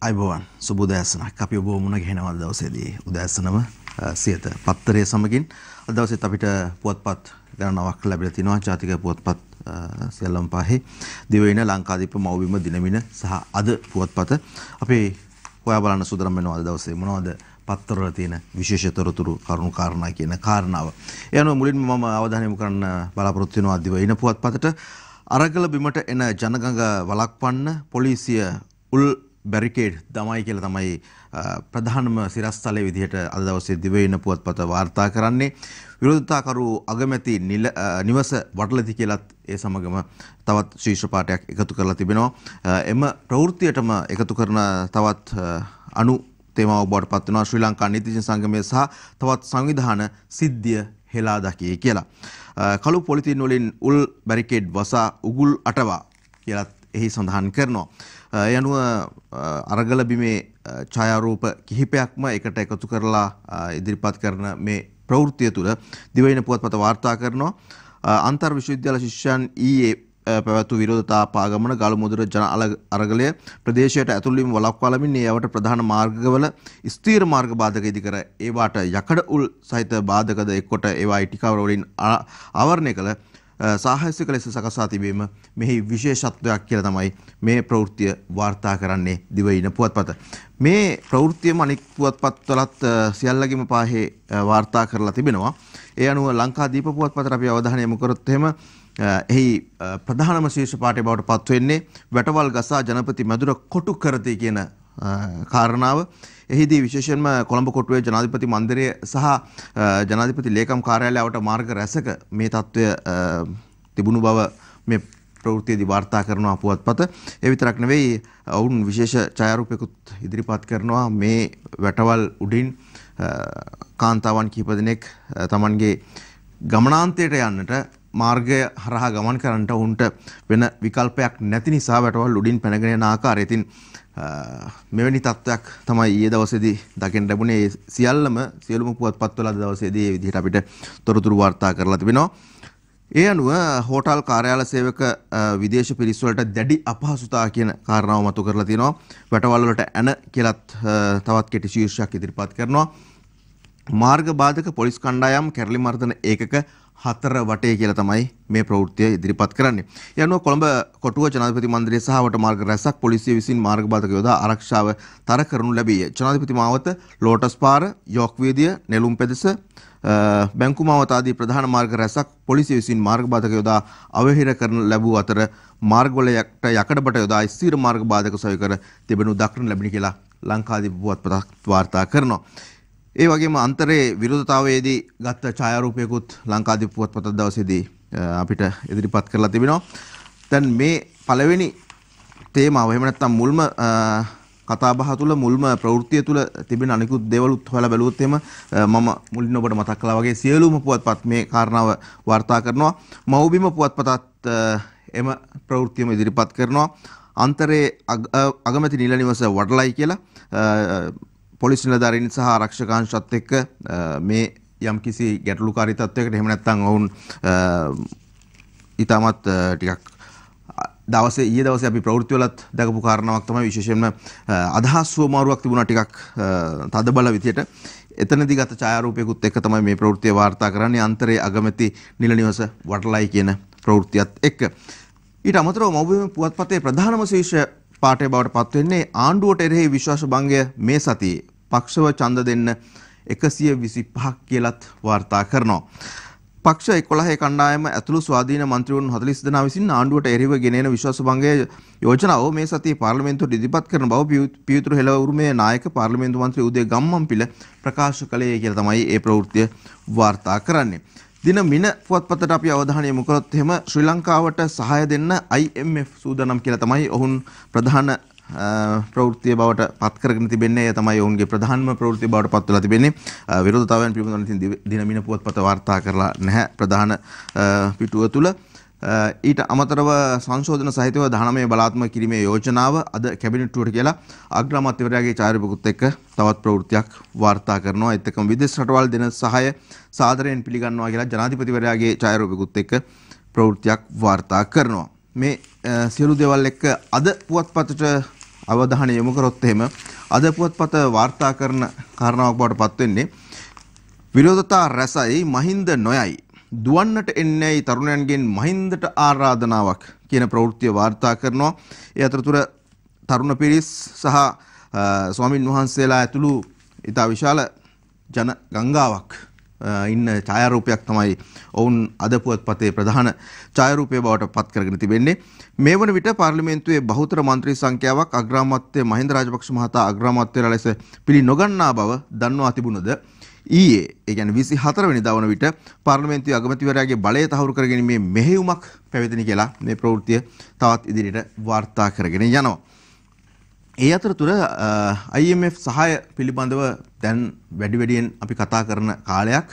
අයිබෝවන් සුබ උදෑසනක් අපි ඔබ මුණ ගැහෙනවා දවසේදී උදෑසනම සියත පත්තරයේ සමගින් අද දවසේත් අපිට පුවත්පත් ගණනාවක් ලැබිලා තිනවා ජාතික පුවත්පත් සියල්ලම පහේ දිවයින ලංකාදීප මව්බිම දිනමින සහ අද පුවත්පත අපි හොයා බලන්න සූදානම් වෙනවා අද දවසේ මොනවද පත්තරවල තියෙන විශේෂ තොරතුරු කරුණු කාරණා කියන කාරණාව. ඒ අනුව මුලින්ම මම අවධානය යොමු කරන්න බලාපොරොත්තු වෙනවා දිවයින පුවත්පතට අරගල බිමට එන ජනගඟ වළක්වන්න පොලිසිය උල් බැරිකේඩ් දමයි කියලා තමයි ප්‍රධානම සිරස්තලයේ විදිහට අද දවසේ දිවයින පුවත්පත වාර්තා කරන්නේ. විරෝධතාකරු අගමැති නිවස වටලති කියලත් ඒ සමගම තවත් ශීර්ෂ පාඨයක් එකතු කරලා තිබෙනවා. එම ප්‍රවෘත්තියටම එකතු කරන තවත් අනු තේමාව බවට පත් වෙනවා ශ්‍රී ලංකා නීතිඥ සංගමය සහ තවත් සංවිධාන සිද්ධිය හෙලා දකියේ කියලා. කළු පොලිතින් වලින් උල් බැරිකේඩ් වසා උගුල් අටවා කියලත් එහි සඳහන් කරනවා. ඒ අනුව අරගල බිමේ ඡායාරූප කිහිපයක්ම එකට එකතු කරලා ඉදිරිපත් කරන මේ ප්‍රවෘත්තිය තුළ දිවයින පුවත්පත වාර්තා කරනවා. අන්තර් විශ්වවිද්‍යාල ශිෂ්‍යයන් ඊයේ පැවැතු විරෝධතා පාගමන ගල්මුදුර ජන අරගලය ප්‍රදේශයට ඇතුළු වීම වළක්වා ලමින් ඒවට ප්‍රධාන මාර්ගවල ස්ථීර මාර්ග බාධක ඉදිකර ඒවාට යකඩ උල් සහිත බාධකද එක්කොට ඒවා ඉටිකවර වලින් ආවරණය කළ සාහසික ලෙස සකසා තිබීම මෙහි විශේෂත්වයක් කියලා තමයි මේ ප්‍රවෘත්තිය වාර්තා කරන්නේ දිවයින පුවත්පත. මේ ප්‍රවෘත්තියම අනික් පුවත්පත්වලත් සියල්ලගේම පාහේ වාර්තා කරලා තිබෙනවා. ඒ අනුව ලංකාදීප පුවත්පතට අපි අවධානය යොමු කරොත් එහෙම එහි ප්‍රධානම ශීර්ෂ පාඨය බවට පත් වෙන්නේ වැටවල් ගසා ජනපති මැදුර කොටු කරති කියන කාරණාව. එහිදී විශේෂයෙන්ම කොළඹ කොටුවේ ජනාධිපති මන්දිරය සහ ජනාධිපති ලේකම් කාර්යාලයට මාර්ග රැසක මේ තත්ත්වය තිබුණු බව මේ ප්‍රවෘත්තියේදී වාර්තා කරනවා පුවත්පත. ඒ විතරක් නෙවෙයි ඔවුන් විශේෂ ඡායාරූපයකුත් ඉදිරිපත් කරනවා මේ වැටවල් උඩින් කාන්තාවන් කිහිප දෙනෙක් තමන්ගේ ගමනාන්තයට යන්නට මාර්ගය හරහා ගමන් කරන්නට උන්ට වෙන විකල්පයක් නැති නිසා වැටවල් උඩින් පැනගෙන යන ආකාරය. ඉතින් මෙවැනි තත්ත්වයක් තමයි ඊයේ දවසේදී දකින්න ලැබුණේ. සියලුම පුවත්පත්වල අද දවසේදී මේ විදිහට අපිට තොරතුරු වාර්තා කරලා තිබෙනවා. ඒ අනුව හෝටල් කාර්යාල සේවක විදේශ පිරිස් වලට දැඩි අපහසුතාව කියන කාරණාව මතු කරලා තියෙනවා. වැටවල් වලට ඇන කියලත් තවත් කෙටි ශීර්ෂයක් ඉදිරිපත් කරනවා. මාර්ග බාධක පොලිස් කණ්ඩායම් කැරලි මර්දන ඒකක 4 වටේ කියලා තමයි මේ ප්‍රවෘත්තිය ඉදිරිපත් කරන්නේ. ඒ අනුව කොළඹ කොටුව ජනාධිපති මන්දිරය සහ වට මාර්ග රැසක් පොලිසිය විසින් මාර්ග බාධක යොදා ආරක්ෂාව තර කරනු ලැබීය. ජනාධිපති මාවත, ලෝටස් පාර, යෝක් වීදිය, නෙළුම් පෙදෙස, බැංකු මාවත ආදී ප්‍රධාන මාර්ග රැසක් පොලිසිය විසින් මාර්ග බාධක යොදා අවහිර කරන ලැබූ අතර මාර්ගවලයට යකඩබට යොදා ස්ථීර මාර්ග බාධක සොය කර තිබෙනු දක්නට ලැබෙන කියලා ලංකාදීප පුවත්පතක් වාර්තා කරනවා. ඒ වගේම අන්තරේ විරෝධතාවයේදී ගත්ත ඡායාරූපයකුත් ලංකාදීප පුවත්පත දවසේදී අපිට ඉදිරිපත් කරලා තිබෙනවා. දැන් මේ පළවෙනි තේමාව එහෙම නැත්නම් මුල්ම කතාබහ තුළ මුල්ම ප්‍රවෘත්තිය තුළ තිබෙන අනිකුත් දේවලුත් හොයලා බැලුවොත් එහෙම මම මුලින් ඔබට මතක් කළා වගේ සියලුම පුවත්පත් මේ කාරණාව වාර්තා කරනවා. මව්බිම පුවත්පතත් එම ප්‍රවෘත්තියම ඉදිරිපත් කරනවා. අන්තරේ අගමැති නිල නිවස වඩලයි කියලා පොලිස් නිලධාරීන් සහ ආරක්ෂකාංශත් එක්ක මේ යම්කිසි ගැටලුකාරී තත්වයකට එහෙම නැත්නම් ඔවුන් ඊටමත් ටිකක් ඊයේ දවසේ අපි ප්‍රවෘත්ති වලත් දකපු කාරණාවක් තමයි විශේෂයෙන්ම අදහස් වමාරුවක් තිබුණා ටිකක් තදබල විදියට. එතනදී ගත ඡායාරූපයකුත් එක්ක තමයි මේ ප්‍රවෘත්තිය වාර්තා කරන්නේ අන්තරේ අගමැති නිල නිවස වටලයි කියන ප්‍රවෘත්තියත් එක්ක. ඊට අමතරව මව්බිම පුවත්පතේ ප්‍රධානම ශීර්ෂ පාඨය බවට පත් වෙන්නේ ආණ්ඩුවට එරෙහි විශ්වාස භංගය මේ සතියේ පක්ෂව ඡන්ද දෙන්න 125ක් කියලත් වාර්තා කරනවා. පක්ෂ 11 කණ්ඩායම ඇතුළු ස්වාධීන මන්ත්‍රීවරුන් 40 දෙනා විසින් ආණ්ඩුවට එරෙහිව ගෙනෙන විශ්වාස භංගය යෝජනාව මේ සතියේ පාර්ලිමේන්තුවට ඉදිරිපත් කරන බව පියුතුරු හෙළ උරුමයේ නායක පාර්ලිමේන්තු මන්ත්‍රී උදේ ගම්මන්පිල ප්‍රකාශ කළේ කියලා තමයි මේ ප්‍රවෘත්තිය වාර්තා කරන්නේ. දින මින පුවත්පතට අපි අවධානය යොමු කරොත් එහෙම ශ්‍රී ලංකාවට සහාය දෙන්න IMF සූදානම් කියලා තමයි ඔවුන් ප්‍රධාන ප්‍රවෘත්තිය බවට පත් කරගෙන තිබෙන්නේ. ඒ තමයි ඔවුන්ගේ ප්‍රධානම ප්‍රවෘත්තිය බවට පත් වෙලා තිබෙන්නේ. විරෝධතාවයන් පිළිබඳව දින මින පුවත්පත වාර්තා කරලා නැහැ ප්‍රධාන පිටුව තුල. ඊට අමතරව සංශෝධන සහිතව 19 බලාත්මක කිරීමේ යෝජනාව අද කැබිනට්ටුවට කියලා අග්‍රාමාත්‍යවරයාගේ ඡායාරූපකුත් එක්ක තවත් ප්‍රවෘත්තියක් වාර්තා කරනවා. ඒත් එක්කම විදේශ රටවල් දෙන සහාය සාදරයෙන් පිළිගන්නවා කියලා ජනාධිපතිවරයාගේ ඡායාරූපකුත් එක්ක ප්‍රවෘත්තියක් වාර්තා කරනවා. මේ සියලු දේවල් එක්ක අද පුවත්පතට අවධානය යොමු කරොත් එහෙම අද පුවත්පත වාර්තා කරන කාරණාවක් බවට පත් වෙන්නේ විරෝධතා රැසයි මහින්ද නොයයි දුවන්නට එන්නේයි තරුණයන්ගෙන් මහින්දට ආරාධනාවක් කියන ප්‍රවෘත්තිය වාර්තා කරනවා. ඒ අතරතුර තරුණ පිරිස් සහ ස්වාමින් වහන්සේලා ඇතුළු ඉතා විශාල ජන ගංගාවක් ඉන්න ඡායාරූපයක් තමයි ඔවුන් අද පුවත්පතේ ප්‍රධාන ඡායාරූපය බවට පත් කරගෙන තිබෙන්නේ. මේ වන විට පාර්ලිමේන්තුවේ බහුතර මන්ත්‍රී සංඛ්‍යාවක් අග්‍රාමාත්‍ය මහින්ද රාජපක්ෂ මහතා අග්‍රාමාත්‍යලා ලෙස පිළි නොගන්නා බව දන්වා තිබුණද ඊයේ ඒ කියන්නේ 24 වෙනිදා වන විට පාර්ලිමේන්තුවේ අගමැතිවරයාගේ බලය තහවුරු කර ගැනීමේ මෙහෙයුමක් පැවැතිනි කියලා මේ ප්‍රවෘත්තිය තවත් ඉදිරියට වාර්තා කරගෙන යනවා. ඒ අතරතුර IMF සහාය පිළිබඳව දැන් වැඩි වැඩියෙන් අපි කතා කරන කාලයක්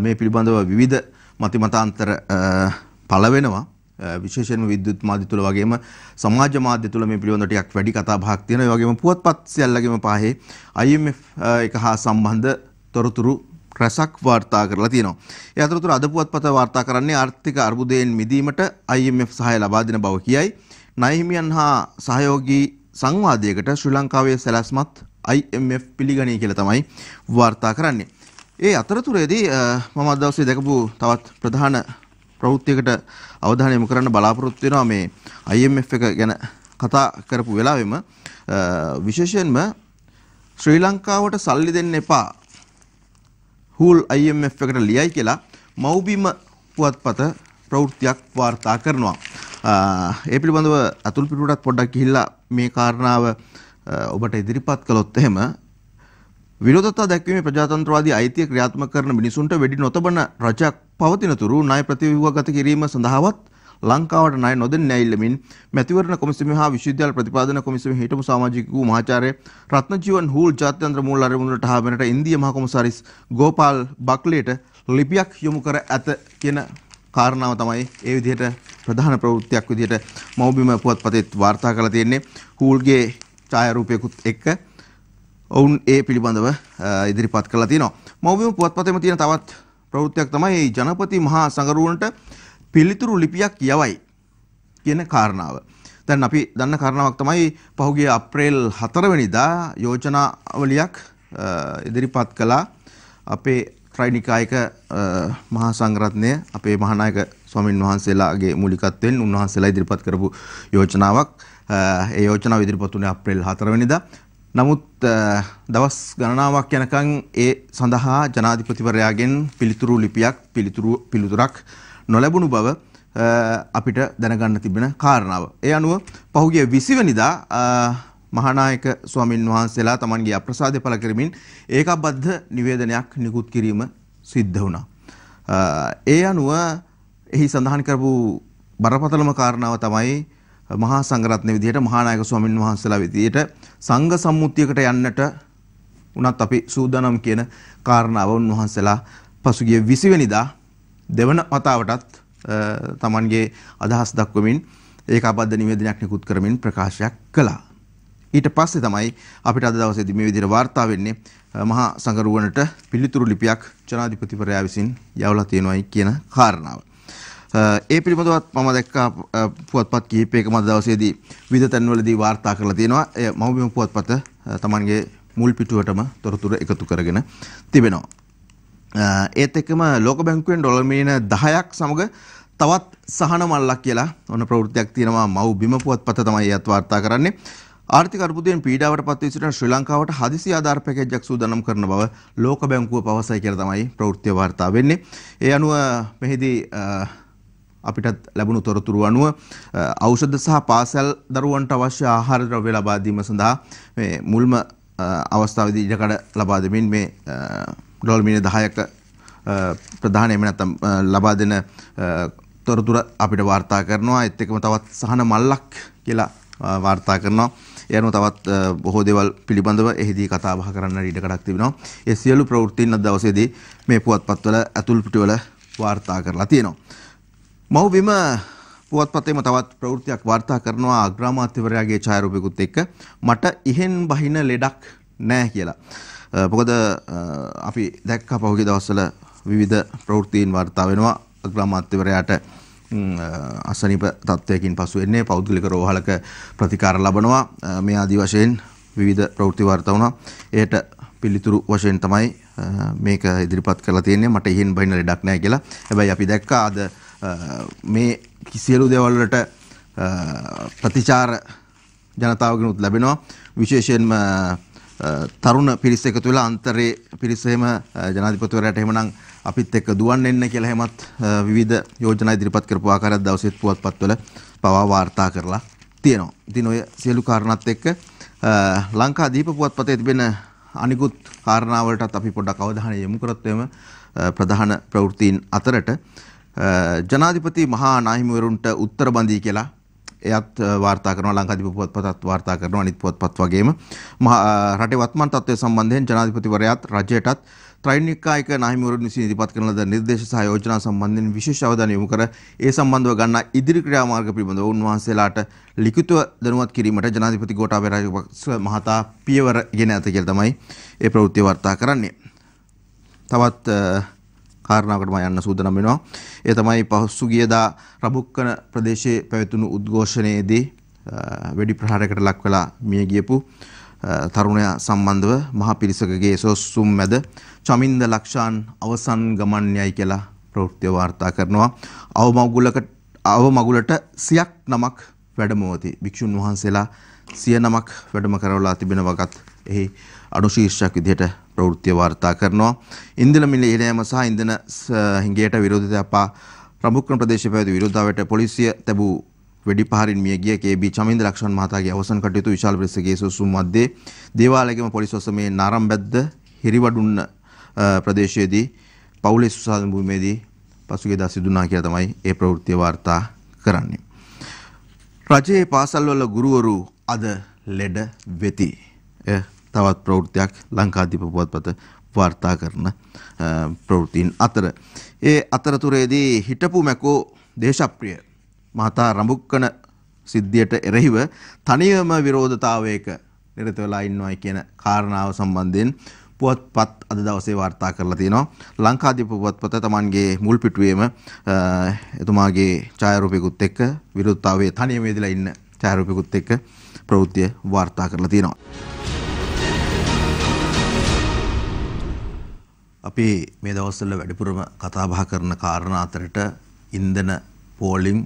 මේ පිළිබඳව විවිධ මතිමතාන්තර පළ වෙනවා. විශේෂයෙන්ම විද්‍යුත් මාධ්‍ය තුල වගේම සමාජ මාධ්‍ය තුල මේ පිළිබඳව ටිකක් වැඩි කතා බහක් තියෙනවා. ඒ වගේම පුවත්පත් සියල්ලගෙම පහේ IMF එක හා සම්බන්ධ තොරතුරු රැසක් වාර්තා කරලා තියෙනවා. ඒ අතරතුර අද පුවත්පත වාර්තා කරන්නේ ආර්ථික අර්බුදයෙන් මිදීමට IMF සහාය ලබා දෙන බව කියයි. ණය හිමියන් හා සහයෝගී සංවාදයකට ශ්‍රී ලංකාවේ සැලැස්මත් IMF පිළිගනී කියලා තමයි වාර්තා කරන්නේ. ඒ අතරතුරේදී මම අද දවසේ දැකපු තවත් ප්‍රධාන ප්‍රවෘත්තියකට අවධානය යොමු කරන්න බලාපොරොත්තු වෙනවා මේ IMF එක ගැන කතා කරපු වෙලාවෙම විශේෂයෙන්ම ශ්‍රී ලංකාවට සල්ලි දෙන්න එපා හූල් IMF එකට ලියයි කියලා මව්බිම පුවත්පත ප්‍රවෘත්තියක් වාර්තා කරනවා. ඒ පිළිබඳව අතුල් පිටුවටත් පොඩ්ඩක් ගිහිල්ලා මේ කාරණාව ඔබට ඉදිරිපත් කළොත් එහෙම විරෝධතා දැක්වීමේ ප්‍රජාතන්ත්‍රවාදී අයිතිය ක්‍රියාත්මක කරන මිනිසුන්ට වෙඩි නොතබන රජයක් පවතිනතුරු ණය ප්‍රතිව්‍යුහගත කිරීම සඳහාවත් ලංකාවට ණය නොදෙන්න ඇල්ලමින් මැතිවරණ කොමිසම හා විශ්වවිද්‍යාල ප්‍රතිපාදන කොමිසම හිටපු සමාජිකයෙකු මහාචාර්ය රත්නජීවන් හූල් ජාත්‍යන්තර මූල අරමුණට හා වෙනට ඉන්දිය මහ කොමසාරිස් ගෝපාල් බක්ලේට ලිපියක් යොමු කර ඇත කියන කාරණාව තමයි ඒ විදිහට ප්‍රධාන ප්‍රවෘත්තියක් විදිහට මව්බිම පුවත්පතේ වාර්තා කරලා තියෙන්නේ. හූල්ගේ ඡායාරූපයකුත් එක්ක ඔවුන් ඒ පිළිබඳව ඉදිරිපත් කරලා තියෙනවා. මව්බිම පුවත්පතේම තියෙන තවත් ප්‍රවෘත්තියක් තමයි ජනපති මහා සංගරුවනට පිළිතුරු ලිපියක් යවයි කියන කාරණාව. දැන් අපි දන්න කාරණාවක් තමයි පහුගිය අප්‍රේල් 4 වෙනිදා යෝජනාවලියක් ඉදිරිපත් කළා අපේ ත්‍රිනිකායක මහා සංඝරත්නය අපේ මහානායක ස්වාමින් වහන්සේලාගේ මූලිකත්වයෙන් උන්වහන්සේලා ඉදිරිපත් කරපු යෝජනාවක්. ඒ යෝජනාව ඉදිරිපත් වුණේ අප්‍රේල් 4 වෙනිදා. නමුත් දවස් ගණනාවක් යනකම් ඒ සඳහා ජනාධිපතිවරයාගෙන් පිළිතුරු ලිපියක් පිළිතුරක් නොලැබුණු බව අපිට දැනගන්න තිබෙන කාරණාව. ඒ අනුව පහුගිය 20 වෙනිදා මහානායක ස්වාමින් වහන්සේලා තමන්ගේ අප්‍රසාදය පළ කරමින් ඒකාබද්ධ නිවේදනයක් නිකුත් කිරීම සිද්ධ වුණා. ඒ අනුව එහි සඳහන් කරපු බරපතලම කාරණාව තමයි මහා සංඝරත්නය විදිහට මහානායක ස්වාමින් වහන්සේලා විදිහට සංඝ සම්මුතියකට යන්නට උනත් අපි සූදානම් කියන කාරණාව උන්වහන්සේලා පසුගිය 20 වෙනිදා දෙවන වතාවටත් තමන්ගේ අදහස් දක්වමින් ඒකාබද්ධ නිවේදනයක් නිකුත් කරමින් ප්‍රකාශයක් කළා. ඊට පස්සේ තමයි අපිට අද දවසේදී මේ විදිහට වාර්තා වෙන්නේ මහා සංගරුවනට පිළිතුරු ලිපියක් ජනාධිපතිවරයා විසින් යවලා තියෙනවායි කියන කාරණාව. ඒ පිළිබඳවත් මම දැක්කා පුවත්පත් කිහිපයකම අද දවසේදී විවිධ තැන්වලදී වාර්තා කරලා තියෙනවා. ඒ මව්බිම පුවත්පත තමන්ගේ මුල් පිටුවටම තොරතුරු එකතු කරගෙන තිබෙනවා. ඒත් එක්කම ලෝක බැංකුවෙන් ඩොලර් මිලියන 10ක් සමග තවත් සහන මල්ලක් කියලා ඔන්න ප්‍රවෘත්තියක් තියෙනවා මව්බිම පුවත්පත තමයි ඒත් වාර්තා කරන්නේ. ආර්ථික අර්බුදයෙන් පීඩාවට පත් වී සිටින ශ්‍රී ලංකාවට හදිසි ආධාර පැකේජයක් සූදානම් කරන බව ලෝක බැංකුව පවසයි කියලා තමයි ප්‍රවෘත්තිය වාර්තා වෙන්නේ. ඒ අනුව මෙහිදී අපිටත් ලැබුණු තොරතුරු අනුව ඖෂධ සහ පාසල් දරුවන්ට අවශ්‍ය ආහාර ද්‍රව්‍ය ලබා දීම සඳහා මේ මුල්ම අවස්ථාවේදී ඉඩකඩ ලබා දෙමින් මේ ඩොලර් මිලියන 10ක ප්‍රධාන එහෙම නැත්නම් ලබා දෙන තොරතුර අපිට වාර්තා කරනවා. ඒත් එක්කම තවත් සහන මල්ලක් කියලා වාර්තා කරනවා. ඒ අනුව තවත් බොහෝ දේවල් පිළිබඳව එහිදී කතා බහ කරන්න ඉඩකඩක් තිබෙනවා. ඒ සියලු ප්‍රවෘත්තීන් අද දවසේදී මේ පුවත්පත්වල ඇතුල් පිටුවල වාර්තා කරලා තියෙනවා. මව්බිම පුවත්පතේම තවත් ප්‍රවෘත්තියක් වාර්තා කරනවා අග්‍රාමාත්‍යවරයාගේ ඡායාරූපයකුත් එක්ක මට ඉහෙන් බහින ලෙඩක් නැහැ කියලා. මොකද අපි දැක්කා පහුගිය දවස්වල විවිධ ප්‍රවෘත්තීන් වාර්තා වෙනවා අග්‍රාමාත්‍යවරයාට අසනීප තත්ත්වයකින් පසු වෙන්නේ පෞද්ගලික රෝහලක ප්‍රතිකාර ලබනවා මේ ආදි වශයෙන් විවිධ ප්‍රවෘත්ති වාර්තා වුණා. එයට පිළිතුරු වශයෙන් තමයි මේක ඉදිරිපත් කරලා තියෙන්නේ. මට ඉහින් බහින ලෙඩක් නැහැ කියලා. හැබැයි අපි දැක්කා අද මේ සියලු දේවල් වලට ප්‍රතිචාර ජනතාවගෙනුත් ලැබෙනවා. විශේෂයෙන්ම තරුණ පිරිස එකතු වෙලා අන්තරේ පිරිස එහෙම ජනාධිපතිවරයාට එහෙමනම් අපිත් එක්ක දුවන් එන්න කියලා හැමත් විවිධ යෝජනා ඉදිරිපත් කරපු ආකාරයක් දවසෙත් පුවත්පත්වල පවා වාර්තා කරලා තියෙනවා. ඉතින් ඔය සියලු කාරණාත් එක්ක ලංකාදීප පුවත්පතේ තිබෙන අනිකුත් කාරණා වලටත් අපි පොඩ්ඩක් අවධානය යොමු කරත් එම ප්‍රධාන ප්‍රවෘත්තීන් අතරට ජනාධිපති මහා නාහිමිවරුන්ට උත්තර බඳී කියලා එයත් වාර්තා කරනවා. ලංකාදීප පුවත්පතත් වාර්තා කරනවා අනිත් පුවත්පත් වගේම රටේ වත්මන් තත්ත්වය සම්බන්ධයෙන් ජනාධිපතිවරයාත් රජයටත් ත්‍රිනිකායික නාහිමිවරුන් විසින් ඉදිරිපත් කරන ලද නිර්දේශ සහ යෝජනා සම්බන්ධයෙන් විශේෂ අවධානය යොමු කර ඒ සම්බන්ධව ගන්නා ඉදිරි ක්‍රියාමාර්ග පිළිබඳව උන්වහන්සේලාට ලිඛිතව දැනුවත් කිරීමට ජනාධිපති ගෝඨාභය රාජපක්ෂ මහතා පියවර ගෙන ඇත කියලා තමයි ඒ ප්‍රවෘත්ති වාර්තා කරන්නේ. තවත් කාරණාවකට මම යන්න සූදානම් වෙනවා. ඒ තමයි පහසුගියදා රබුක්කන ප්‍රදේශයේ පැවතුණු උද්ඝෝෂණයේදී වෙඩි ප්‍රහාරයකට ලක් වෙලා මිය ගියපු තරුණයා සම්බන්ධව මහ පිරිසකගේ සොස්සුම් මැද චමින්ද ලක්ෂාන් අවසන් ගමන් යයි කියලා ප්‍රවෘත්ති වාර්තා කරනවා. අවමගුලට 100ක් නමක් වැඩමවති. භික්ෂුන් වහන්සේලා 100 නමක් වැඩම කරවලා තිබෙන වගත් එහි අනුශීර්ෂයක් විදිහට ප්‍රවෘත්ති වාර්තා කරනවා. ඉන්ධන මිල ඉහළ යාම සහ ඉන්ධන හිඟයට විරෝධතා පා රඹුක්කන ප්‍රදේශයේ පැවති විරෝධතාවයට පොලිසිය තැබූ වෙඩි පහරින් මිය ගිය කේ.බී. චමින්ද ලක්ෂණ මහතාගේ අවසන් කටයුතු විශාල පිරිසකගේ සුසුම් මැද්දේ දේවාලයේම පොලිස් වසමේ නාරම්බැද්ද හිරිවඩුන්න ප්‍රදේශයේදී පවුලේ සුසාදන භූමියේදී පසුගියදා සිදුනා කියලා තමයි ඒ ප්‍රවෘත්ති වාර්තා කරන්නේ. රජයේ පාසල්වල ගුරුවරු අද ලෙඩ වෙති. තවත් ප්‍රවෘත්තියක් ලංකාදීප පුවත්පත වාර්තා කරන ප්‍රවෘත්තීන් අතර. ඒ අතරතුරේදී හිටපු මැකෝ දේශප්‍රිය මහතා රඹුක්කන සිද්ධියට එරෙහිව තනියම විරෝධතාවයක නිරත වෙලා ඉන්නවයි කියන කාරණාව සම්බන්ධයෙන් පුවත්පත් අද දවසේ වාර්තා කරලා තියෙනවා. ලංකාදීප පුවත්පත තමන්ගේ මුල් පිටුවේම එතුමාගේ ඡායාරූපයකුත් එක්ක විරෝධතාවයේ තනියම යෙදලා ඉන්න ඡායාරූපයකුත් එක්ක ප්‍රවෘත්තිය වාර්තා කරලා තියෙනවා. අපි මේ දවස්වල වැඩිපුරම කතා බහ කරන කාරණා අතරට ඉන්ධන පෝලිම්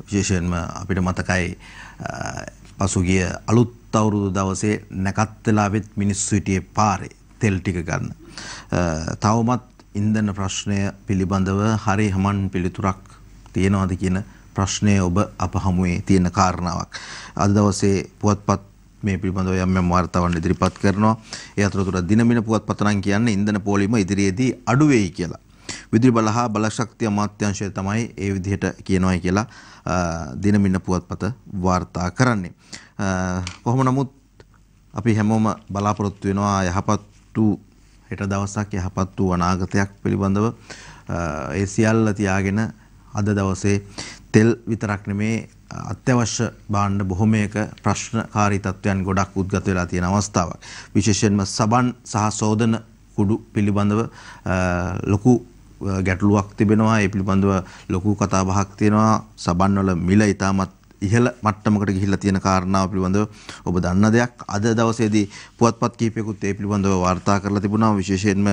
විශේෂයෙන්ම අපිට මතකයි පසුගිය අලුත් අවුරුදු දවසේ නැකත් වෙලාවෙත් මිනිස්සු හිටියේ පාරේ තෙල් ටික ගන්න. තවමත් ඉන්ධන ප්‍රශ්නය පිළිබඳව හරි හමන් පිළිතුරක් තියනවාද කියන ප්‍රශ්නය ඔබ අප හමුවේ තියෙන කාරණාවක්. අද දවසේ පුවත්පත් මේ පිළිබඳව යම් වාර්තාවන් ඉදිරිපත් කරනවා. ඒ අතරතුර දිනමින පුවත්පත නම් කියන්නේ ඉන්ධන පෝලිම ඉදිරියේදී අඩු වෙයි කියලා. විදුලි බල හා බලශක්ති අමාත්‍යාංශය තමයි ඒ විදිහට කියනවායි කියලා දිනමින පුවත්පත වාර්තා කරන්නේ. කොහොම නමුත් අපි හැමෝම බලාපොරොත්තු වෙනවා යහපත් වූ හෙට දවසක් යහපත් වූ අනාගතයක් පිළිබඳව. ඒ සියල්ල තියාගෙන අද දවසේ තෙල් විතරක් නෙමේ අත්‍යවශ්‍ය භාණ්ඩ බොහොමයක ප්‍රශ්නකාරී තත්ත්වයන් ගොඩක් උද්ගත වෙලා තියෙන අවස්ථාවක්. විශේෂයෙන්ම සබන් සහ සෝදන කුඩු පිළිබඳව ලොකු ගැටලුවක් තිබෙනවා. ඒ පිළිබඳව ලොකු කතා බහක් තියෙනවා. සබන් වල මිල ඉතාමත් ඉහළ මට්ටමකට ගිහිල්ලා තියෙන කාරණාව පිළිබඳව ඔබ දන්න දෙයක්. අද දවසේදී පුවත්පත් කිහිපයකුත් ඒ පිළිබඳව වාර්තා කරලා තිබුණා. විශේෂයෙන්ම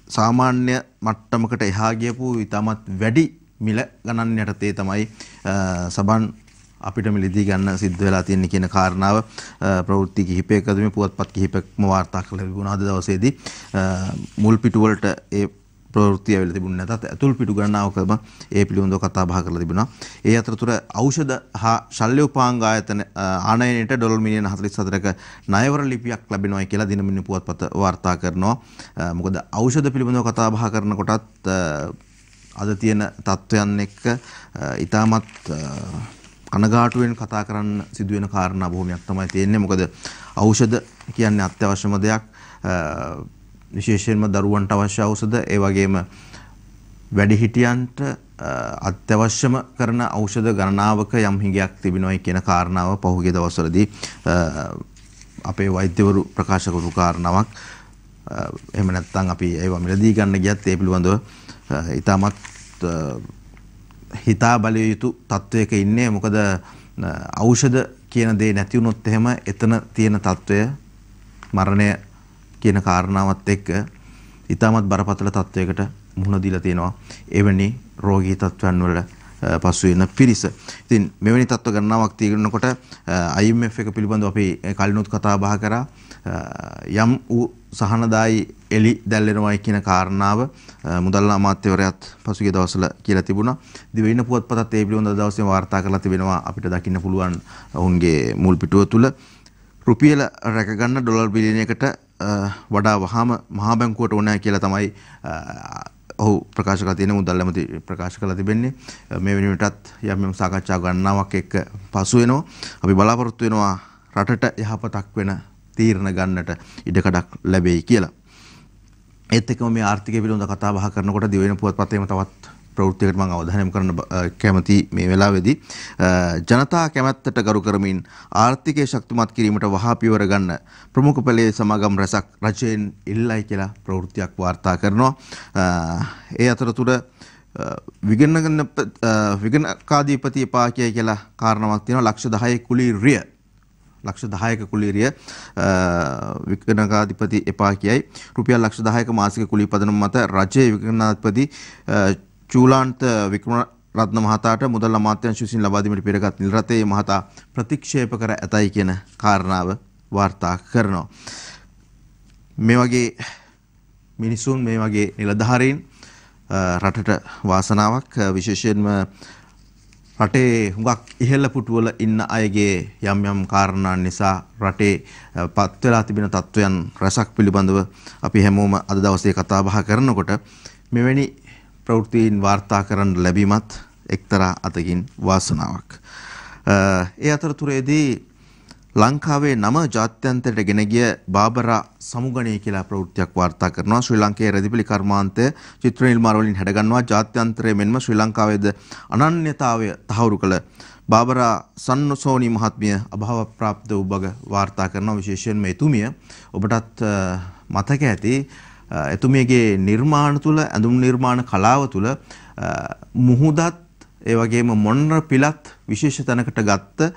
සාමාන්‍ය මට්ටමකට එහා ගියපු ඉතාමත් වැඩි මිල ගණන් යටතේ තමයි සබන් අපිට මිලදී ගන්න සිද්ධ වෙලා තියෙන කියන කාරණාව ප්‍රවෘත්ති කිහිපයකදී පුවත්පත් කිහිපයක්ම වාර්තා කරලා තිබුණා. අද දවසේදී මුල් පිටු වලට ඒ ප්‍රවෘත්ති ඇවිල්ලා තිබුණේ නැතත් ඇතුල් පිටු ගණනාවකම ඒ පිළිබඳව කතා බහ කරලා තිබුණා. ඒ අතරතුර ඖෂධ හා ශල්‍යෝපාංග ආයතන ආනයනයට ඩොලර් මිලියන 44ක ණයවර ලිපියක් ලැබෙනවා කියලා දිනමින පුවත්පත වාර්තා කරනවා. මොකද ඖෂධ පිළිබඳව කතා බහ කරනකොටත් අද තියෙන තත්ත්වයන් එක්ක ඊටමත් කනගාටුවෙන් කතා කරන්න සිදුවෙන කාරණා බොහොමයක් තමයි තියෙන්නේ. මොකද ඖෂධ කියන්නේ අත්‍යවශ්‍යම දෙයක්. විශේෂයෙන්ම දරුවන්ට අවශ්‍ය ඖෂධ, ඒ වගේම වැඩිහිටියන්ට අත්‍යවශ්‍යම කරන ඖෂධ ගණනාවක යම් හිඟයක් තිබෙනවායි කියන කාරණාව පහුගිය දවස්වලදී අපේ වෛද්‍යවරු ප්‍රකාශ කරපු කාරණාවක්. එහෙම නැත්නම් අපි ඒවා මිලදී ගන්න ගියත් ඒ පිළිබඳව ඊටමත් හිතා බැලිය යුතු තත්වයක ඉන්නේ. මොකද ඖෂධ කියන දේ නැති වුණොත් එහෙම එතන තියෙන තත්වය මරණය කියන කාරණාවත් එක්ක ඊටමත් බරපතල තත්වයකට මුහුණ දීලා තියෙනවා එවැනි රෝගී තත්ත්වයන් වල පසු වෙන පිරිස. ඉතින් මෙවැනි තත්ත්ව ගණනාවක් තියෙනකොට IMF එක පිළිබඳව අපි කලිනුත් කතා බහ කරා. යම් සහනදායි එලි දැල්වෙනවායි කියන කාරණාව මුදල් අමාත්‍යවරයාත් පසුගිය දවස්වල කියලා තිබුණා. දිවයින පුවත්පතත් ඒ පිළිබඳව දවසේ වාර්තා කරලා තිබෙනවා. අපිට දකින්න පුළුවන් ඔවුන්ගේ මුල් පිටුව තුල රුපියල රැක ගන්න ඩොලර් බිලියනයකට වඩා වහාම මහා බැංකුවට ඕනෑ කියලා තමයි ඔහු ප්‍රකාශ කරලා තියෙන මුදල් ඇමති ප්‍රකාශ කරලා තිබෙන්නේ. මේ වෙනුවටත් යම් සාකච්ඡා ගණනාවක් එක්ක පසු වෙනවා. අපි බලාපොරොත්තු වෙනවා රටට යහපතක් වෙන තීරණ ගන්නට ඉඩකඩක් ලැබෙයි කියලා. ඒත් එක්කම මේ ආර්ථිකය පිළිබඳව කතා බහ කරනකොට දිවයින පුවත්පතේම තවත් ප්‍රවෘත්තියකට මම අවධානය යොමු කරන්න කැමති මේ වෙලාවේදී ජනතා කැමැත්තට ගරු කරමින් ආර්ථිකය ශක්තිමත් කිරීමට වහා පියවර ගන්න ප්‍රමුඛ පෙළේ සමාගම් රැසක් රජයෙන් ඉල්ලයි කියලා ප්‍රවෘත්තියක් වාර්තා කරනවා. ඒ අතරතුර විගණකාධිපති එපා කියලා කාරණාවක් තියෙනවා. ලක්ෂ 10 කුලීරිය ලක්ෂ 10ක කුලීරිය විගණකාධිපති එපා කියයි. රුපියල් ලක්ෂ 10ක මාසික කුලී පදනම මත රජයේ විගණනාධිපති චූලාන්ත වික්‍රමරත්න මහතාට මුදල් අමාත්‍යාංශ විසින් ලබා දීමට පෙරගත් නිල් රථයේ මහතා ප්‍රතික්ෂේප කර ඇතයි කියන කාරණාව වාර්තා කරනවා. මේ වගේ මිනිසුන් මේ වගේ නිලධාරීන් රටට වාසනාවක්. විශේෂයෙන්ම රටේ හුඟක් ඉහළ පුටුවල ඉන්න අයගේ යම් යම් කාරණා නිසා රටේ පත් වෙලා තිබෙන තත්වයන් රසක් පිළිබඳව අපි හැමෝම අද දවසේ කතා බහ කරනකොට මෙවැනි ප්‍රවෘත්තීන් වාර්තා කරන්න ලැබීමත් එක්තරා අතකින් වාසනාවක්. ඒ අතරතුරේදී ලංකාවේ නම ජාත්‍යන්තරයට ගෙන ගිය බාබරා සමුගණේ කියලා ප්‍රවෘත්තියක් වාර්තා කරනවා. ශ්‍රී ලංකාවේ රැදිපිලි කර්මාන්තය චිත්‍ර නිර්මාණ වලින් හැඩගන්නවා. ජාත්‍යන්තරයේ මෙන්ම ශ්‍රී ලංකාවේද අනන්‍යතාවය තහවුරු කළ බාබරා සන්නසෝනි මහත්මිය අභාව ප්‍රාප්ත වූ බව වාර්තා කරනවා. විශේෂයෙන්ම එතුමිය ඔබටත් මතක ඇති එතුමියගේ නිර්මාණ තුල ඇඳුම් නිර්මාණ කලාව තුල මුහුදත් ඒ වගේම මොණර පිලත් විශේෂ තැනකට ගත්ත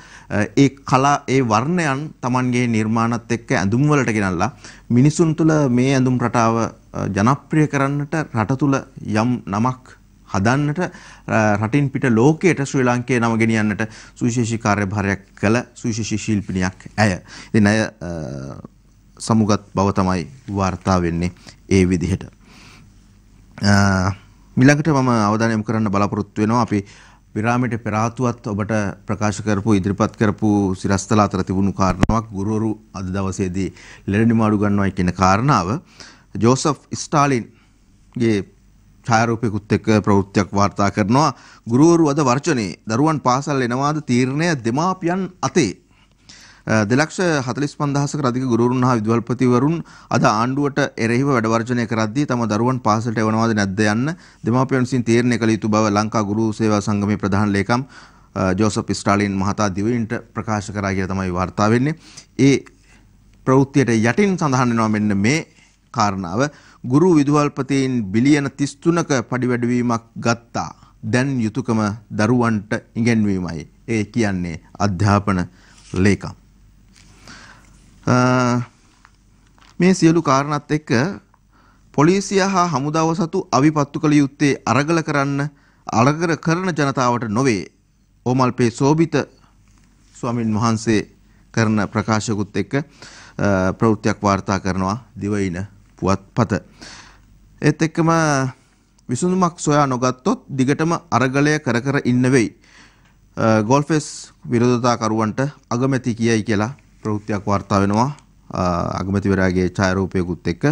ඒ කලා ඒ වර්ණයන් Tamanගේ නිර්මාණත් එක්ක ඇඳුම් වලට ගෙනල්ලා මිනිසුන් තුල මේ ඇඳුම් රටාව ජනප්‍රිය කරන්නට රට තුල යම් නමක් හදන්නට රටින් පිට ලෝකයට ශ්‍රී ලංකාවේ නම ගෙනියන්නට සුවිශේෂී කාර්යභාරයක් කළ සුවිශේෂී ශිල්පිනියක් ඇය. ඉතින් අය සමුගත් බව තමයි වාර්තා වෙන්නේ ඒ විදිහට. මිලකට මම අවධානය යොමු කරන්න බලාපොරොත්තු වෙනවා. අපි විරාමයට පෙර ආතුවත් ඔබට ප්‍රකාශ කරපු ඉදිරිපත් කරපු සිරස්තල අතර තිබුණු කාරණාවක් ගුරුවරු අද දවසේදී ලෙඩ නිමාඩු ගන්නවා කියන කාරණාව ජෝසප් ස්ටාලින්ගේ ඡායාරූපයකුත් එක්ක ප්‍රවෘත්තියක් වාර්තා කරනවා. ගුරුවරු අද වර්ජනේ දරුවන් පාසල් එනවාද තීරණය දෙමාපියන් අතේ. 2,45,000ක අධික ගුරුවරුන් හා විදුහල්පතිවරුන් අද ආණ්ඩුවට එරෙහිව වැඩ වර්ජනය කරද්දී තම දරුවන් පාසලට එවනවාද නැද්ද යන්න දෙමාපියන් විසින් තීරණය කළ යුතු බව ලංකා ගුරු සේවා සංගමේ ප්‍රධාන ලේකම් ජෝසප් ස්ටාලින් මහතා දිවයිනට ප්‍රකාශ කරා කියලා තමයි වාර්තා වෙන්නේ. ඒ ප්‍රවෘත්තියට යටින් සඳහන් වෙනවා මෙන්න මේ කාරණාව. ගුරු විදුහල්පතීන් බිලියන 33ක පඩි වැඩිවීමක් ගත්තා. දැන් යුතුයකම දරුවන්ට ඉගෙනවීමයි. ඒ කියන්නේ අධ්‍යාපන ලේකම්. මේ සියලු කාරණාත් එක්ක පොලිසිය හා හමුදාව සතු අවිපත්තු කළ යුත්තේ අරගල කරන ජනතාවට නොවේ. ඕමල්පේ සෝබිත ස්වාමින් වහන්සේ කරන ප්‍රකාශකුත් එක්ක ප්‍රවෘත්තියක් වාර්තා කරනවා දිවයින පුවත්පත. ඒත් එක්කම විසඳුමක් සොයා නොගත්තොත් දිගටම අරගලය කර ඉන්න වෙයි. ගෝල්ෆෙස් විරෝධතාකරුවන්ට අගමැති කියයි කියලා ප්‍රවෘත්තියක් වාර්තා වෙනවා. අගමැතිවරයාගේ ඡායාරූපයකුත් එක්ක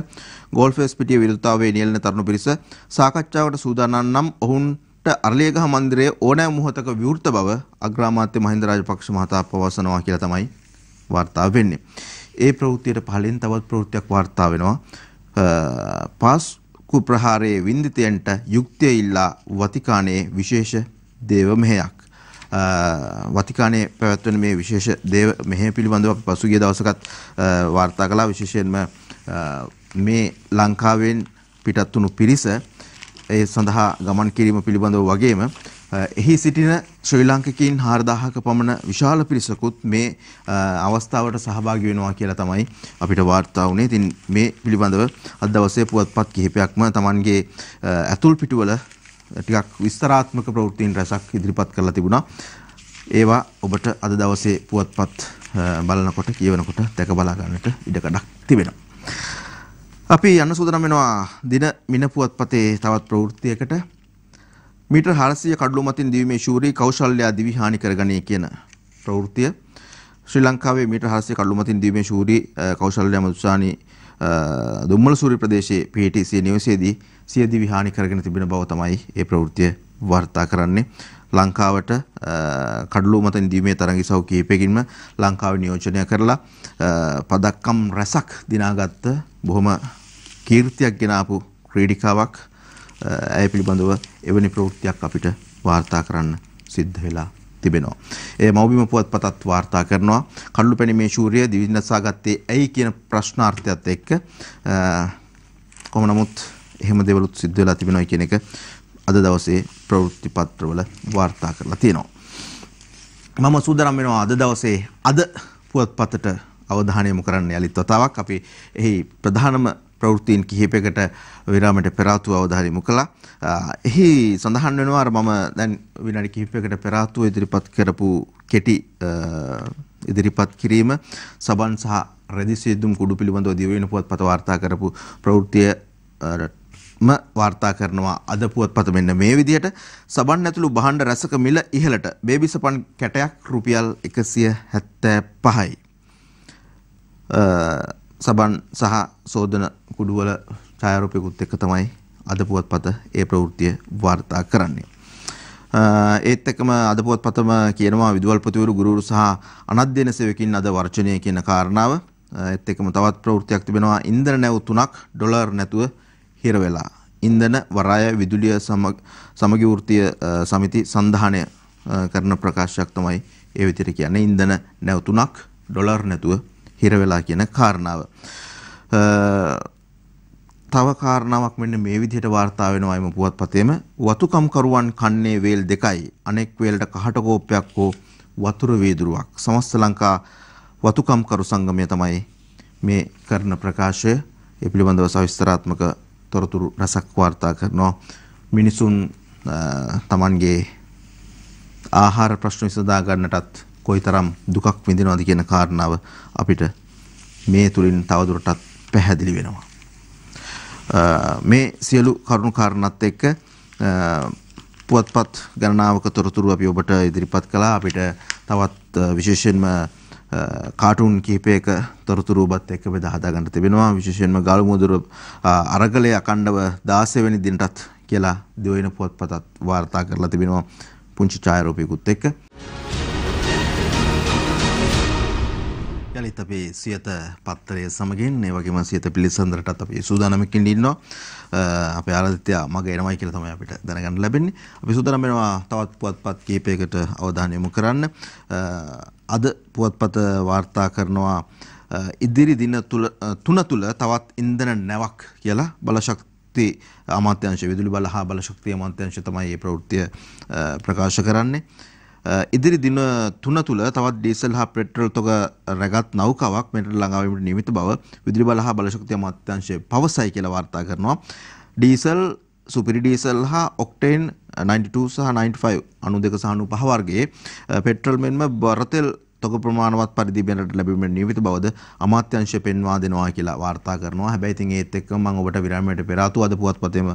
ගෝල්ෆෙස් පිටිය විරෝධතාවයේ නියැලෙන තරුණ පිරිස සාකච්ඡාවට සූදානම් නම් ඔවුන්ට අරලියගහ මන්දිරයේ ඕනෑම මොහොතක විවෘත බව අග්‍රාමාත්‍ය මහින්ද රාජපක්ෂ මහතා පවසනවා කියලා තමයි වාර්තා වෙන්නේ. ඒ ප්‍රවෘත්තියට පහලින් තවත් ප්‍රවෘත්තියක් වාර්තා වෙනවා. පාස්කු ප්‍රහාරයේ වින්දිතයන්ට යුක්තිය ඉල්ලා වතිකානයේ විශේෂ දේව මෙහෙයක්. වතිකානයේ පැවැත්වෙන මේ විශේෂ දේව මෙහෙය පිළිබඳව අපි පසුගිය දවසකත් වාර්තා කළා. විශේෂයෙන්ම මේ ලංකාවෙන් පිටත් වුණු පිරිස ඒ සඳහා ගමන් කිරීම පිළිබඳව වගේම එහි සිටින ශ්‍රී ලාංකිකයින් 4000ක පමණ විශාල පිරිසකුත් මේ අවස්ථාවට සහභාගී වෙනවා කියලා තමයි අපිට වාර්තා වුණේ. ඉතින් මේ පිළිබඳව අද දවසේ පුවත්පත් කිහිපයක්ම Tamanගේ ඇතුල් පිටුවල ටිකක් විස්තරාත්මක ප්‍රවෘත්තීන් රැසක් ඉදිරිපත් කරලා තිබුණා. ඒවා ඔබට අද දවසේ පුවත්පත් බලනකොට කියවනකොට දැක බලා ගන්නට ඉඩකඩක් තිබෙනවා. අපි යන්න සූදානම් වෙනවා දින මින පුවත්පතේ තවත් ප්‍රවෘත්තියකට. මීටර් 400 කඩළු මතින් දිවීමේ ශූරී කෞශල්‍යා දිවි හානි කරගනී කියන ප්‍රවෘත්තිය. ශ්‍රී ලංකාවේ මීටර් 400 කඩළු මතින් දිවීමේ ශූරී කෞශල්‍යා මදුසානි දුම්මල සූරි ප්‍රදේශයේ PTC නිවසේදී සිය දිවි හානි කරගෙන තිබෙන බව තමයි මේ ප්‍රවෘත්තිය වාර්තා කරන්නේ. ලංකාවට කඩළු මතින් දිවීමේ තරඟිසව් කිහිපයකින්ම ලංකාව නියෝජනය කරලා පදක්කම් රැසක් දිනාගත්ත බොහොම කීර්තියක් ගෙන ආපු ක්‍රීඩිකාවක්. ඇය පිළිබඳව එවැනි ප්‍රවෘත්තියක් අපිට වාර්තා කරන්න සිද්ධ වෙලා තිබෙනවා. ඒ මෞබිම පුවත්පතත් වාර්තා කරනවා කඩළු පැණීමේ ශූරිය දිවි නසාගත්තේ ඇයි කියන ප්‍රශ්නාර්ථයත් එක්ක කොහොම නමුත් එහෙම දේවලුත් සිද්ධ වෙලා තිබෙනවා කියන එක අද දවසේ ප්‍රවෘත්ති පත්‍රවල වාර්තා කරලා තියෙනවා. මම සූදානම් වෙනවා අද දවසේ අද පුවත්පතට අවධානය යොමු කරන්න යලිත් වතාවක්. අපි එහි ප්‍රධානම ප්‍රවෘත්තීන් කිහිපයකට විරාමයට පෙර ආතුව අවධානය යොමු කළා. එහි සඳහන් වෙනවා අර මම දැන් විනාඩි කිහිපයකට පෙර ආතුව ඉදිරිපත් කරපු කෙටි ඉදිරිපත් කිරීම සබන් සහ රෙදි සියදුම් කුඩු පිළිබඳව දිවයින පුවත්පත වාර්තා කරපු ප්‍රවෘත්තිය වාර්තා කරනවා අද පුවත්පත මෙන්න මේ විදිහට. සබන් ඇතුළු භාණ්ඩ රසක මිල ඉහළට. බේබි සපන් කැටයක් රුපියල් 175යි. සබන් සහ සෝදන කුඩුවල ඡායාරූපයකුත් එක්ක තමයි අද පුවත්පත ඒ ප්‍රවෘත්තිය වාර්තා කරන්නේ. ඒත් එක්කම අද පුවත්පතම කියනවා විදුහල්පතිවරු ගුරුවරු සහ අනධ්‍යයන සේවකින් අද වර්ජනය කියන කාරණාව. ඒත් එක්කම තවත් ප්‍රවෘත්තියක් තිබෙනවා ඉන්ධන නැව් 3ක් ඩොලර් නැතුව හිර වෙලා. ඉන්ධන වරාය විදුලිය සමගි වෘත්තීය සමිති සංධානය කරන ප්‍රකාශයක් තමයි ඒ විදිහට කියන්නේ. ඉන්ධන නැව් 3ක් ඩොලර් නැතුව හිර වෙලා කියන කාරණාව. තව කාරණාවක් මෙන්න මේ විදිහට වාර්තා වෙනවා එම පුවත්පතේම. වතුකම් කරුවන් කන්නේ වේල් දෙකයි. අනෙක් වේලට කහට කෝප්පයක් හෝ වතුර වීදුරුවක්. සමස්ත ලංකා වතුකම් කරු සංගමය තමයි මේ කරන ප්‍රකාශය. ඒ පිළිබඳව සවිස්තරාත්මක තොරතුරු රසක් වාර්තා කරනවා. මිනිසුන් Tamanගේ ආහාර ප්‍රශ්න විසඳා ගන්නටත් කොයිතරම් දුකක් විඳිනවද කියන කාරණාව අපිට මේ තුලින් තවදුරටත් පැහැදිලි වෙනවා. මේ සියලු කරුණු කාරණාත් එක්ක පුවත්පත් ගණනාවක තොරතුරු අපි ඔබට ඉදිරිපත් කළා. අපිට තවත් විශේෂයෙන්ම කාටුන් කිහිපයක තොරතුරු ඔබත් එක්ක බෙදා හදා ගන්න තිබෙනවා. විශේෂයෙන්ම ගාලු මුදුර අරගලයේ අකණ්ඩව 16 වෙනි දිනටත් කියලා දිවයින පුවත්පතත් වාර්තා කරලා තිබෙනවා පුංචි ඡායාරූපයකුත් එක්ක. යලිත් අපි සියත පත්තරය සමගින් ඒ වගේම සියත පිළිසඳරටත් අපි සූදානම්කින් ඉන්නවා. අපේ ආරාධිතයා මග එනවයි කියලා තමයි අපිට දැනගන්න ලැබෙන්නේ. අපි සූදානම් වෙනවා තවත් පුවත්පත් කිහිපයකට අවධානය යොමු කරන්න. අද පුවත්පත වාර්තා කරනවා ඉදිරි දින තුන තුල තවත් ඉන්ධන නැවක් කියලා බලශක්ති අමාත්‍යාංශ විදුලි බල හා බලශක්ති අමාත්‍යාංශ තමයි මේ ප්‍රවෘත්තිය ප්‍රකාශ කරන්නේ. ඉදිරි දින 3 තුල තවත් ඩීසල් හා පෙට්‍රල් තොග රැගත් නෞකාවක් මෙරට ළඟා වීමට නියමිත බව විදුලි බල හා බලශක්ති අමාත්‍යාංශය පවසයි කියලා වාර්තා කරනවා. ඩීසල්, සුපිරි ඩීසල් හා ඔක්ටේන් 92 සහ 95 92 සහ 95 වර්ගයේ පෙට්‍රල් මෙන්ම බරතෙල් තොග ප්‍රමාණවත් පරිදි මෙරට ලැබීමට නියමිත බවද අමාත්‍යාංශය පෙන්වා දෙනවා කියලා වාර්තා කරනවා. හැබැයි ඉතින් ඒත් එක්කම මම ඔබට විරාමයට පෙර ආතු අද පුවත්පතේම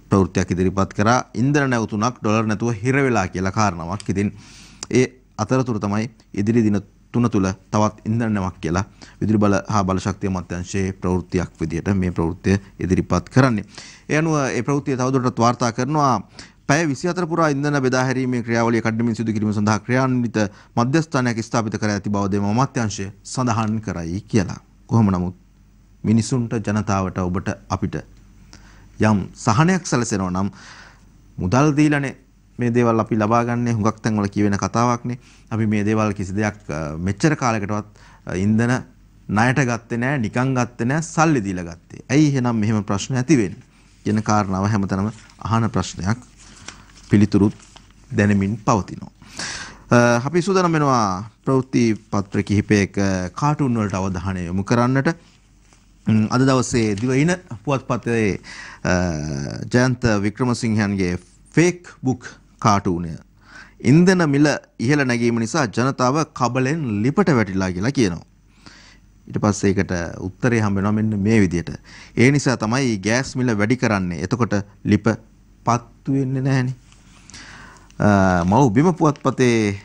ප්‍රවෘත්තියක් ඉදිරිපත් කරා. ඉන්ධන නැව් 3ක් ඩොලර් නැතුව හිර වෙලා කියලා කාරණාවක්. ඉතින් ඒ අතරතුර තමයි ඉදිරි දින 3 තුල තවත් ඉන්ධන නැවක් කියලා විදුලි බල හා බලශක්ති අමාත්‍යාංශයේ ප්‍රවෘත්තියක් විදියට මේ ප්‍රවෘත්තිය ඉදිරිපත් කරන්නේ. ඒ අනුව ඒ ප්‍රවෘත්තිය තවදුරටත් වාර්තා කරනවා පැය 24 පුරා ඉන්ධන බෙදා හැරීමේ ක්‍රියාවලිය කඩමින් සිදු කිරීම සඳහා ක්‍රියාන්විත මධ්‍යස්ථානයක් ස්ථාපිත කර ඇති බව දෙම අමාත්‍යාංශය සඳහන් කරයි කියලා. කොහොම නමුත් මිනිසුන්ට ජනතාවට ඔබට අපිට යම් සහනයක් සැලසෙනවා නම් මුදල් දීලානේ මේ දේවල් අපි ලබා ගන්න. හුඟක් තැන්වල කියවෙන කතාවක්නේ. අපි මේ දේවල් කිසි දෙයක් මෙච්චර කාලයකටවත් ඉන්ධන ණයට ගත්තේ නැහැ, නිකන් ගත්තේ නැහැ, සල්ලි දීලා ගත්තේ. ඇයි එහෙනම් මෙහෙම ප්‍රශ්න ඇති වෙන්නේ? කියන කාරණාව හැමතැනම අහන ප්‍රශ්නයක්. පිළිතුරුත් දැනෙමින් පවතිනවා. අපි සූදානම් වෙනවා ප්‍රවෘත්ති පත්‍ර කිහිපයක කාටුන් වලට අවධානය යොමු කරන්නට. අද දවසේ දිවයින පුවත්පතේ ජයන්ත වික්‍රමසිංහයන්ගේ ෆේක් බුක් කාටුනය ඉන්ධන මිල ඉහළ නැගීම නිසා ජනතාව කබලෙන් ලිපට වැටිලා කියලා කියනවා. ඊට පස්සේ ඒකට උත්තරේ හම්බ වෙනවා මෙන්න මේ විදිහට. ඒ නිසා තමයි ගෑස් මිල වැඩි කරන්නේ. එතකොට ලිප පත්තු වෙන්නේ නැහනේ. මව් බිම පුවත්පතේ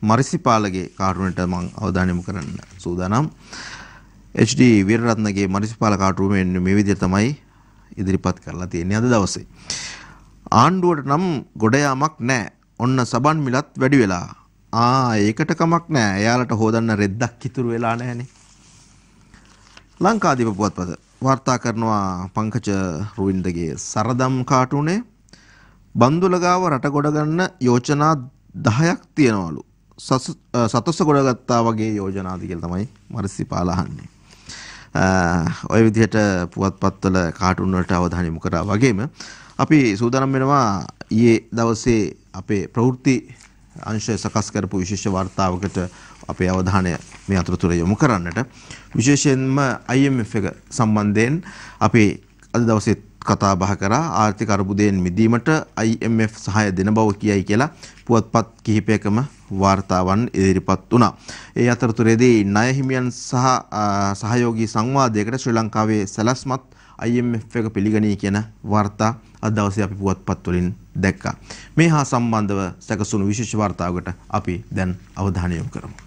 මරිසිපාලගේ කාටුනට මම අවධානය යොමු කරන්න සූදානම්. HD වීරරත්නගේ මරිසිපාල කාටුනෙ මේ විදිහට තමයි ඉදිරිපත් කරලා තියෙන්නේ අද දවසේ. ආණ්ඩුවට නම් ගොඩ යාමක් නැහැ. ඔන්න සබන් මිලත් වැඩි වෙලා. ඒකට කමක් නැහැ. එයාලට හොදන්න රෙද්දක් ඉතුරු වෙලා නැහනේ. ලංකාදීප පුවත්පත වාර්තා කරනවා පංකජ රුවින්දගේ සරදම් කාටුනේ බන්දුල ගාව රට ගොඩ ගන්න යෝජනා 10ක් තියෙනවලු. සතොස්ස ගොඩ ගත්තා වගේ යෝජනාද කියලා තමයි මරිසිපාල අහන්නේ. ඔය විදිහට පුවත්පත්වල කාටුන් වලට අවධානය යොමු කරා වගේම අපි සූදානම් වෙනවා ඊයේ දවසේ අපේ ප්‍රවෘත්ති අංශය සකස් කරපු විශේෂ වාර්තාවකට අපේ අවධානය මේ අතරතුර යොමු කරන්නට. විශේෂයෙන්ම IMF එක සම්බන්ධයෙන් අපි අද දවසේ කතා බහ කරා ආර්ථික අර්බුදයෙන් මිදීමට IMF සහාය දෙන බව කියයි කියලා පුවත්පත් කිහිපයකම වාර්තාවන් ඉදිරිපත් වුණා. ඒ අතරතුරේදී ණය හිමියන් සහ සහයෝගී සංවාදයකට ශ්‍රී ලංකාවේ සැලැස්මත් IMF එක පිළිගනී කියන වාර්තා අද දවසේ අපි පුවත්පත් වලින් දැක්කා. මේ හා සම්බන්ධව සැකසුණු විශේෂ වාර්තාවකට අපි දැන් අවධානය යොමු කරමු.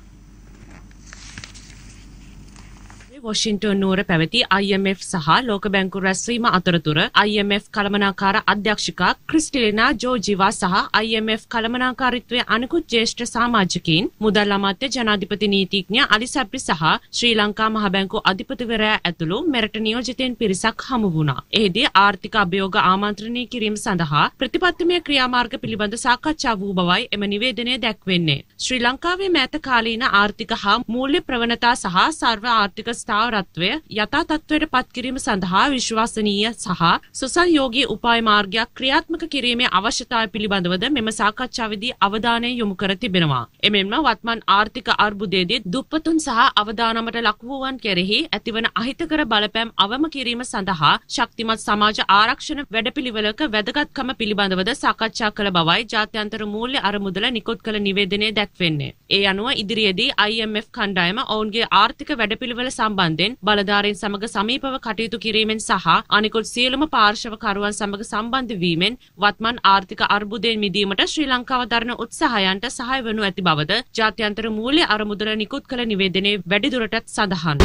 වොෂින්ටන් නුවර පැවති IMF සහ ලෝක බැංකුව රැස්වීම අතරතුර IMF කළමනාකාර අධ්‍යක්ෂිකා ක්‍රිස්ටිලිනා ජෝර්ජිවා සහ IMF කළමනාකාරීත්වයේ අනිකුත් ජ්‍යෙෂ්ඨ සමාජිකයින් මුදල් අමාත්‍ය ජනාධිපති නීතිඥ අලි සබ්රි සහ ශ්‍රී ලංකා මහ බැංකුව අධිපතිවරයා ඇතුළු මෙරට නියෝජිතයින් පිරිසක් හමු වුණා. එහිදී ආර්ථික අභියෝග ආමන්ත්‍රණය කිරීම සඳහා ප්‍රතිපත්තිමය ක්‍රියාමාර්ග පිළිබඳ සාකච්ඡා වූ බවයි එම නිවේදනය දැක්වෙන්නේ. ශ්‍රී ලංකාවේ මෑත කාලීන ආර්ථික හා මූල්‍ය ප්‍රවණතා සහ සර්ව ආර්ථික ස්ථාවරත්වය යථා තත්ත්වයට පත් කිරීම සඳහා විශ්වාසනීය සහ සුසංයෝගී උපාය මාර්ගයක් ක්‍රියාත්මක කිරීමේ අවශ්‍යතාවය පිළිබඳවද මෙම සාකච්ඡාවේදී අවධානය යොමු කර තිබෙනවා. එමෙන්ම වත්මන් ආර්ථික අර්බුදයේදී දුප්පතුන් සහ අවදානමට ලක් වූවන් කෙරෙහි ඇතිවන අහිතකර බලපෑම් අවම කිරීම සඳහා ශක්තිමත් සමාජ ආරක්ෂණ වැඩපිළිවෙලක වැදගත්කම පිළිබඳවද සාකච්ඡා කළ බවයි ජාත්‍යන්තර මූල්‍ය අරමුදල නිකුත් කළ නිවේදනයේ දැක්වෙන්නේ. ඒ අනුව ඉදිරියේදී IMF කණ්ඩායම ඔවුන්ගේ ආර්ථික වැඩපිළිවෙල සම්බන්ධයෙන් බලධාරීන් සමග සමීපව කටයුතු කිරීමෙන් සහ අනිකුත් සියලුම පාර්ශවකරුවන් සමග සම්බන්ධ වීමෙන් වත්මන් ආර්ථික අර්බුදයෙන් මිදීමට ශ්‍රී ලංකාව දරන උත්සාහයන්ට සහාය වනු ඇති බවද ජාත්‍යන්තර මූල්‍ය අරමුදල නිකුත් කළ නිවේදනයේ වැඩිදුරටත් සඳහන්.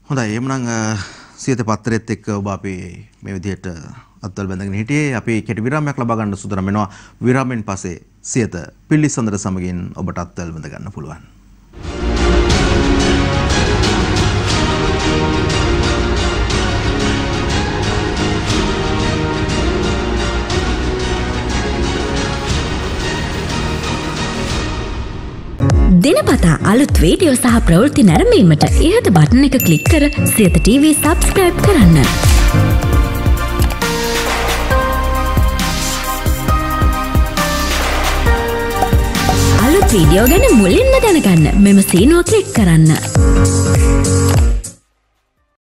හොඳයි එහෙනම් සියත පත්‍රයේත් එක්ක ඔබ අපි මේ විදිහට අත්වල බැඳගෙන හිටියේ. අපි කෙටි විරාමයක් ලබා ගන්න සූදානම් වෙනවා. විරාමෙන් පස්සේ සියත පිල්ලිසඳර සමගින් ඔබට අත්වල බැඳ ගන්න පුළුවන්. දිනපතා අලුත් වීඩියෝ සහ ප්‍රවෘත්ති නැරඹීමට ඉහත බටන් එක ක්ලික් කර සියත TV සබ්ස්ක්‍රයිබ් කරන්න. අලුත් වීඩියෝ ගැන මුලින්ම දැනගන්න මෙම සීනුව ක්ලික් කරන්න.